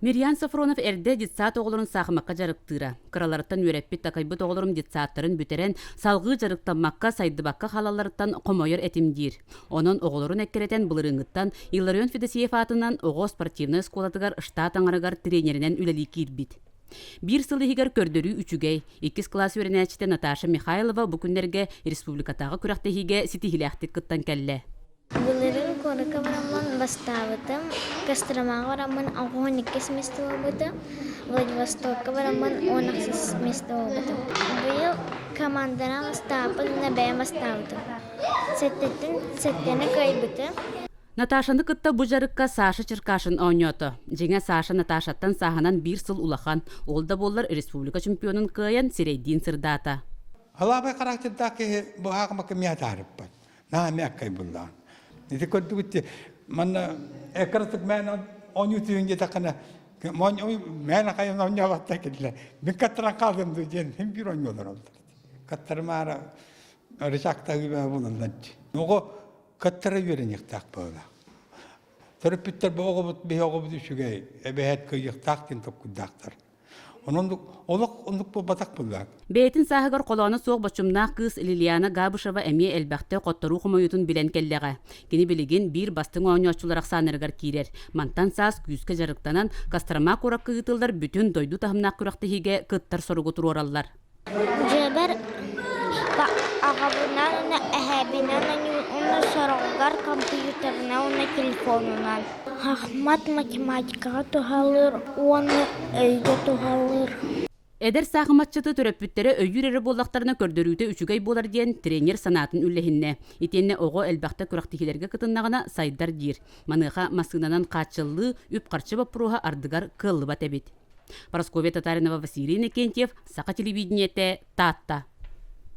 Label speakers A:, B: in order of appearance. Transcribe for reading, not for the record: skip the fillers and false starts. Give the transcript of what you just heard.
A: Мирьян Сафронов эрде детсат оғылырын сақымаққа жарықтыра. Қыраларыттан өреппет тақайбыт оғылырым детсаттарын бүтерен салғы жарықтанмаққа сайдыбаққа халаларыттан қомойыр әтімдер. Онын оғылырын әккеретен бұлырыңыттан Иларион Федосеев атынан оғы спортивны сколадығар штат аңарығар тренерінен үләлі кирбит. Bir сылыгар көрдөрү үчүгей, 2 класс өренәчте Наташа Михайлова бу күндерге республикатагы күрәктәһиге ситихиләхтик кыттан кәлле.
B: Булырын корка бараман баставытым, Костромага бараман агоникес место болбыты, Владивостокка бараман 16 место болбыты. Быйыл командана бастапын нәбәя баставытым. Сеттене кайбыты.
A: Наташаны кытта бу жарыкка Саша Черкашин ойнёты. Жеңе Саша Наташаттан саханан 1 сыл улахан. Ол да боллар республика чемпионын кыян Сирейдин сырдата.
C: Алабай карактырдаки бу агымакы миятарып. На мяккай булдан. Нити көрдүгүтти мана экратык мен онютуюнге такана мен кайын ойнабатта келе. Мен каттыран калдым ден бир ойнолор олду. Каттырмара рычактагы булундан. Ого каттыры беренектак болду. Төрөпүттөр богобут бегобут үшүгөй эбехет кыйыктактын токкудактар. Ондук бу батак булду.
A: Бейтин сахагар колоны соқ бачымнақ кыз Лилияна Габышева әме әлбәқті қоттару құмайытын білен келлеға. Кені білеген бір бастың ойночулар ақсанырғар кейрер. Мантан саас күзке жарықтанан Кострома қорак кыйтылдар бүтін дойду тахымнақ күрақтығыге кыттар сорғы тұру ораллар.
B: Жебер ағабынан, әхәбінен, оны сорғылар компьютерна, оны телефонынан. Ахмат математикаға тұғалыр, оны өйді тұғалыр.
A: Эдер сақыматчыты төрөппүттері өйір әрі боллақтарына көрдөрүүті үчүгей болар дейін тренер санатын үллехінне. Итенне оғы әлбәқті күрақтығылерге кытыннағына сайдар дейір. Маныға масынанан қачылы үп қарчы бапыруға ардыгар кылы бат әбет. Парасковия Татаринова, Василий Никентьев, Сақа телевидениете, Татта.